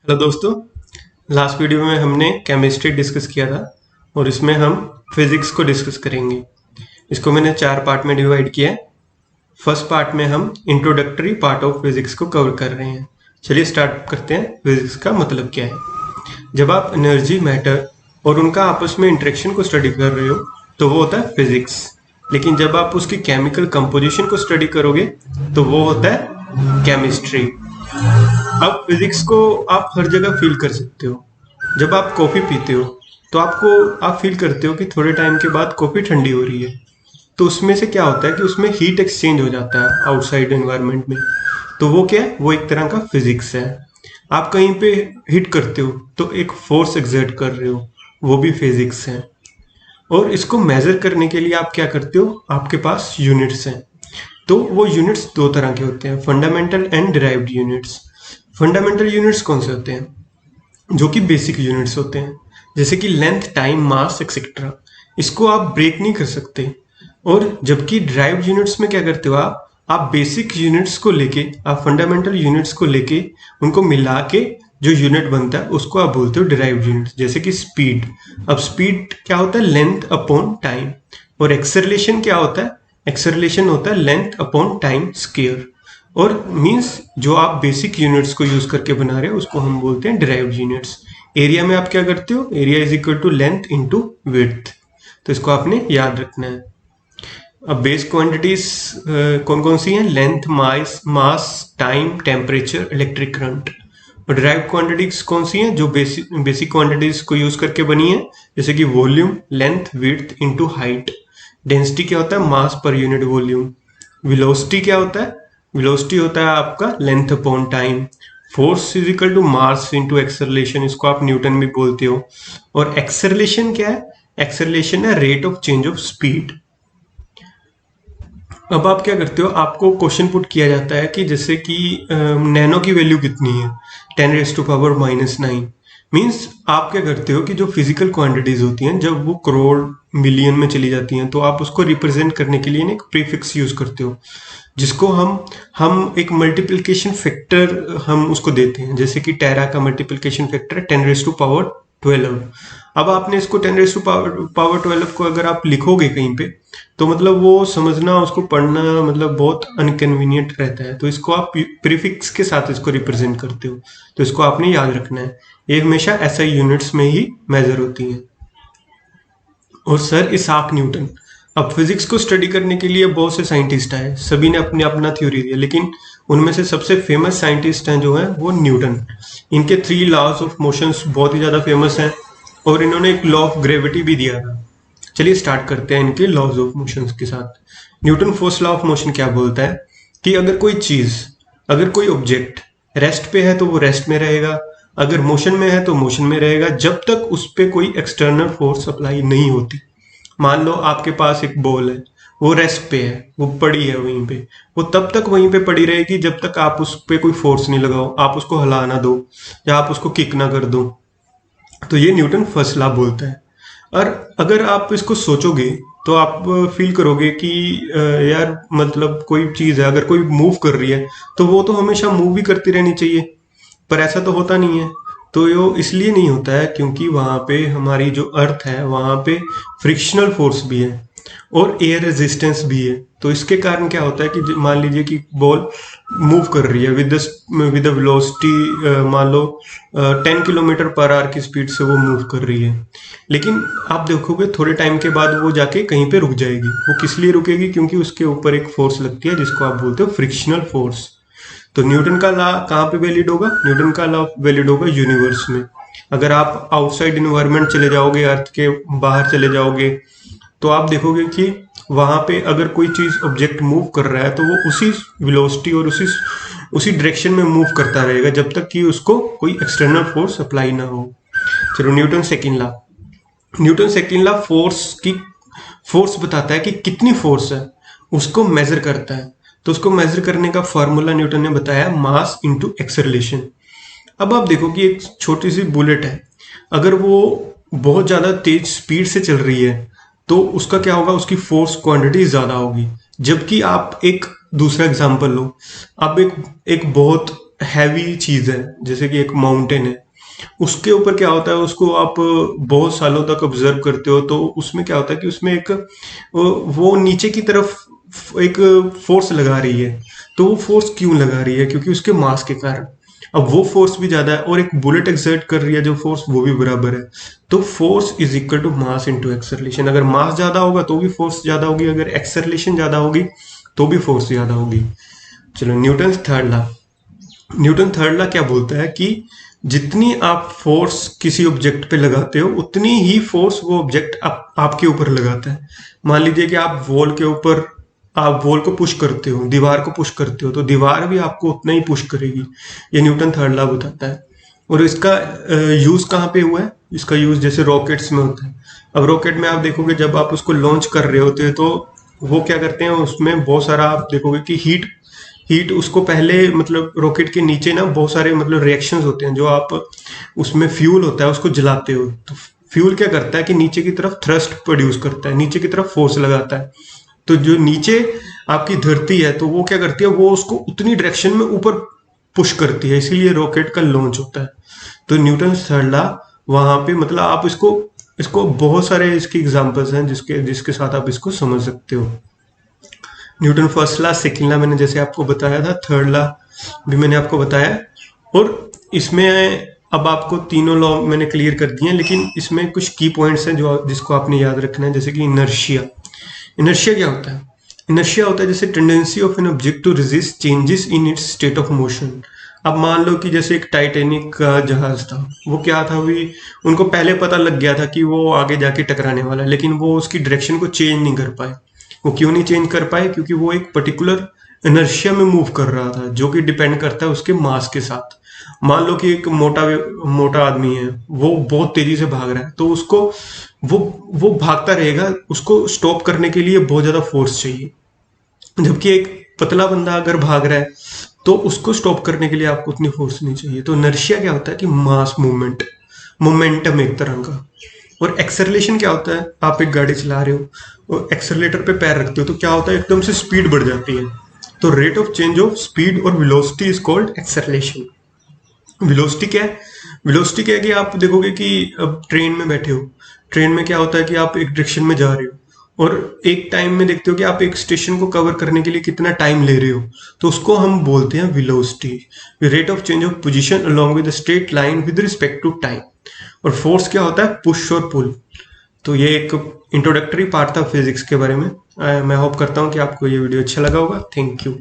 Hello दोस्तों, last video में हमने केमिस्ट्री डिस्कस किया था और इसमें हम फिजिक्स को डिस्कस करेंगे। इसको मैंने 4 पार्ट में डिवाइड किया है। फर्स्ट पार्ट में हम इंट्रोडक्टरी पार्ट ऑफ फिजिक्स को कवर कर रहे हैं। चलिए स्टार्ट करते हैं। फिजिक्स का मतलब क्या है। जब आप एनर्जी, मैटर और उनका आपस में इंटरेक्शन को स्टडी कर रहे हो तो वो होता है फिजिक्स। लेकिन जब आप उसकी केमिकल कंपोजिशन को स्टडी करोगे तो वो होता है केमिस्ट्री। अब फिजिक्स को आप हर जगह फील कर सकते हो। जब आप कॉफी पीते हो तो आप फील करते हो कि थोड़े टाइम के बाद कॉफी ठंडी हो रही है। तो उसमें से क्या होता है कि उसमें हीट एक्सचेंज हो जाता है आउटसाइड एनवायरनमेंट में। तो वो क्या है, वो एक तरह का फिजिक्स है। आप कहीं पे हिट करते हो तो एक फोर्स एक्सर्ट कर रहे हो, वो भी फिजिक्स है। और इसको मेजर करने के लिए आप क्या करते हो, आपके पास यूनिट्स हैं। तो वो यूनिट्स 2 तरह के होते हैं, fundamental and derived units. Fundamental units कौन से होते हैं? जो कि बेसिक यूनिट्स होते हैं, जैसे कि लेंथ, टाइम, मास एक्सेट्रा। इसको आप ब्रेक नहीं कर सकते। और जबकि डिराइव्ड यूनिट्स में क्या करते हो, आप बेसिक यूनिट्स को लेके, आप फंडामेंटल यूनिट्स को लेके उनको मिला के जो यूनिट बनता है उसको आप बोलते हो डिराइव्ड यूनिट्स। जैसे कि स्पीड। अब स्पीड क्या होता है, लेंथ अपॉन टाइम। और एक्सेलरेशन क्या होता है, एक्सेलरेशन होता है लेंथ अपॉन टाइम स्क्वायर। और मीन्स जो आप बेसिक यूनिट्स को यूज करके बना रहे हो उसको हम बोलते हैं डिराइव्ड यूनिट्स। एरिया में आप क्या करते हो, area is equal to length into width. तो इसको आपने याद रखना है। अब बेस क्वांटिटीज कौन कौन सी हैं? लेंथ, मास, टाइम, टेम्परेचर, इलेक्ट्रिक करंट। और डिराइव्ड क्वांटिटीज कौन सी हैं? जो बेसिक क्वांटिटीज को यूज करके बनी है, जैसे कि volume, length, width into height. Density क्या होता है, मास पर यूनिट वॉल्यूम। वेलोसिटी क्या होता है, वेलोसिटी होता है आपका length upon time. Force is equal to mass into acceleration, इसको आप न्यूटन भी बोलते हो। और एक्सेलरेशन क्या है, एक्सेलरेशन है rate of change of speed. अब आप क्या करते हो, आपको क्वेश्चन पुट किया जाता है कि जैसे कि नैनो की वैल्यू कितनी है, 10⁻⁻⁹। मीन्स आप क्या करते हो कि जो फिजिकल क्वांटिटीज होती हैं, जब वो करोड़ मिलियन में चली जाती हैं तो आप उसको रिप्रेजेंट करने के लिए एक प्रीफिक्स यूज करते हो, जिसको हम एक मल्टीप्लिकेशन फैक्टर हम उसको देते हैं। जैसे कि टेरा का मल्टीप्लिकेशन फैक्टर है 10⁻12। अब आपने इसको 10⁻12 को अगर आप लिखोगे कहीं पे तो मतलब वो समझना, उसको पढ़ना मतलब बहुत अनकन्वीनियंट रहता है। तो इसको आप प्रीफिक्स के साथ इसको रिप्रेजेंट करते हो। तो इसको आपने याद रखना है। ये हमेशा ऐसा यूनिट्स में ही मेजर होती हैं। और सर इसाक न्यूटन। अब फिजिक्स को स्टडी करने के लिए बहुत से साइंटिस्ट आए, सभी ने अपने अपना थ्योरी दिया, लेकिन उनमें से सबसे फेमस साइंटिस्ट हैं जो हैं वो न्यूटन। इनके 3 लॉज ऑफ मोशंस बहुत ही ज़्यादा फेमस हैं और इन्होंने एक लॉ ऑफ ग्रेविटी भी दिया था। चलिए स्टार्ट करते हैं इनके लॉज ऑफ मोशंस के साथ। Newton first law of motion क्या बोलता है कि अगर कोई चीज़, अगर कोई ऑब्जेक्ट रेस्ट पे है तो वो रेस्ट में रहेगा, अगर मोशन में है तो मोशन में रहेगा, जब तक उस पर कोई एक्सटर्नल फोर्स अप्लाई नहीं होती। मान लो आपके पास एक बॉल है, वो रेस्ट पे है, वो पड़ी है वहीं पे, वो तब तक वहीं पे पड़ी रहेगी जब तक आप उस पे कोई फोर्स नहीं लगाओ, आप उसको हिला ना दो या आप उसको किक ना कर दो। तो ये न्यूटन फर्स्ट लॉ बोलता है। और अगर आप इसको सोचोगे तो आप फील करोगे कि यार मतलब कोई चीज़ है अगर कोई मूव कर रही है तो वो तो हमेशा मूव भी करती रहनी चाहिए, पर ऐसा तो होता नहीं है। तो यो इसलिए नहीं होता है क्योंकि वहाँ पे हमारी जो अर्थ है वहाँ पे फ्रिक्शनल फोर्स भी है और एयर रेजिस्टेंस भी है। तो इसके कारण क्या होता है कि मान लीजिए कि बॉल मूव कर रही है विद वेलोसिटी, मान लो 10 km/h की स्पीड से वो मूव कर रही है, लेकिन आप देखोगे थोड़े टाइम के बाद वो जाके कहीं पे रुक जाएगी। वो किस लिए रुकेगी? क्योंकि उसके ऊपर एक फोर्स लगती है जिसको आप बोलते हो फ्रिक्शनल फोर्स। तो न्यूटन का लॉ कहाँ पे वैलिड होगा? न्यूटन का लॉ वैलिड होगा यूनिवर्स में। अगर आप आउटसाइड इन्वायरमेंट चले जाओगे, अर्थ के बाहर चले जाओगे, तो आप देखोगे कि वहां पे अगर कोई चीज ऑब्जेक्ट मूव कर रहा है तो वो उसी वेलोसिटी और उसी डायरेक्शन में मूव करता रहेगा जब तक कि उसको कोई एक्सटर्नल फोर्स अप्लाई ना हो। चलो Newton second law. Newton second law force बताता है कि कितनी फोर्स है, उसको मेजर करता है। तो उसको मेजर करने का फॉर्मूला न्यूटन ने बताया, मास इनटू एक्सेलरेशन। अब आप देखो कि एक छोटी सी बुलेट है, अगर वो बहुत ज़्यादा तेज स्पीड से चल रही है तो उसका क्या होगा, उसकी फोर्स क्वांटिटी ज़्यादा होगी। जबकि आप एक दूसरा एग्जांपल लो, आप एक बहुत हैवी चीज है, जैसे कि एक माउंटेन है, उसके ऊपर क्या होता है, उसको आप बहुत सालों तक ऑब्जर्व करते हो तो उसमें क्या होता है कि उसमें एक वो नीचे की तरफ एक फोर्स लगा रही है। तो वो फोर्स क्यों लगा रही है? क्योंकि उसके मास के कारण। अब वो फोर्स भी ज्यादा है और एक बुलेट एक्सर्ट कर रही है जो फोर्स, वो भी बराबर है। तो force is equal to mass into acceleration. अगर मास ज्यादा होगा तो भी फोर्स ज्यादा होगी, अगर एक्सेलरेशन ज्यादा होगी तो भी फोर्स ज्यादा होगी। चलो, न्यूटन थर्ड लॉ क्या बोलता है कि जितनी आप फोर्स किसी ऑब्जेक्ट पे लगाते हो उतनी ही फोर्स वो ऑब्जेक्ट आपके ऊपर लगाता है। मान लीजिए कि आप वॉल को पुश करते हो, दीवार को पुश करते हो, तो दीवार भी आपको उतना ही पुश करेगी। ये न्यूटन थर्ड लॉ बताता है। और इसका यूज कहाँ पे हुआ है? इसका यूज जैसे रॉकेट्स में होता है। अब रॉकेट में आप देखोगे जब आप उसको लॉन्च कर रहे होते हैं तो वो क्या करते हैं, उसमें बहुत सारा आप देखोगे कि हीट हीट उसको पहले, मतलब रॉकेट के नीचे ना बहुत सारे मतलब रिएक्शंस होते हैं, जो आप उसमें फ्यूल होता है उसको जलाते हो तो फ्यूल क्या करता है कि नीचे की तरफ थ्रस्ट प्रोड्यूस करता है, नीचे की तरफ फोर्स लगाता है। तो जो नीचे आपकी धरती है तो वो क्या करती है, वो उसको उतनी डायरेक्शन में ऊपर पुश करती है, इसीलिए रॉकेट का लॉन्च होता है। तो न्यूटन थर्ड लॉ वहां पे, मतलब आप इसको इसको बहुत सारे इसके एग्जांपल्स हैं जिसके जिसके साथ आप इसको समझ सकते हो। Newton first law, second law मैंने जैसे आपको बताया था, थर्ड लॉ भी मैंने आपको बताया। और इसमें अब आपको तीनों लॉ मैंने क्लियर कर दिए हैं, लेकिन इसमें कुछ की पॉइंट्स हैं जो जिसको आपने याद रखना है, जैसे कि इनर्शिया। इनर्शिया क्या होता है? इनर्शिया होता है जैसे tendency of an object to resist changes in its state of motion. अब मान लो कि जैसे एक टाइटैनिक का जहाज था, वो क्या था, भी उनको पहले पता लग गया था कि वो आगे जाके टकराने वाला है, लेकिन वो उसकी डायरेक्शन को चेंज नहीं कर पाए। वो क्यों नहीं चेंज कर पाए? क्योंकि वो एक पर्टिकुलर इनर्शिया में मूव कर रहा था, जो कि डिपेंड करता है उसके मास के साथ। मान लो कि एक मोटा मोटा आदमी है, वो बहुत तेजी से भाग रहा है, तो उसको वो वो भागता रहेगा, उसको स्टॉप करने के लिए बहुत ज्यादा फोर्स चाहिए। जबकि एक पतला बंदा अगर भाग रहा है तो उसको स्टॉप करने के लिए आपको उतनी फोर्स नहीं चाहिए। तो इनर्शिया क्या होता है कि मास मूवमेंट, मोमेंटम एक तरह का। और एक्सेलरेशन क्या होता है? आप एक गाड़ी चला रहे हो और एक्सेलरेटर पे पैर रखते हो तो क्या होता है, एकदम से स्पीड बढ़ जाती है। तो rate of change of speed और velocity is called acceleration. Velocity क्या है? वेलोसिटी क्या है कि आप देखोगे कि अब ट्रेन में बैठे हो, ट्रेन में क्या होता है कि आप एक डायरेक्शन में जा रहे हो और एक टाइम में देखते हो कि आप एक स्टेशन को कवर करने के लिए कितना टाइम ले रहे हो, तो उसको हम बोलते हैं velocity. Rate of change of position along with straight line with respect to time. और फोर्स क्या होता है? पुश और पुल। तो ये एक इंट्रोडक्टरी पार्ट था फिजिक्स के बारे में। मैं होप करता हूँ कि आपको ये वीडियो अच्छा लगा होगा। Thank you.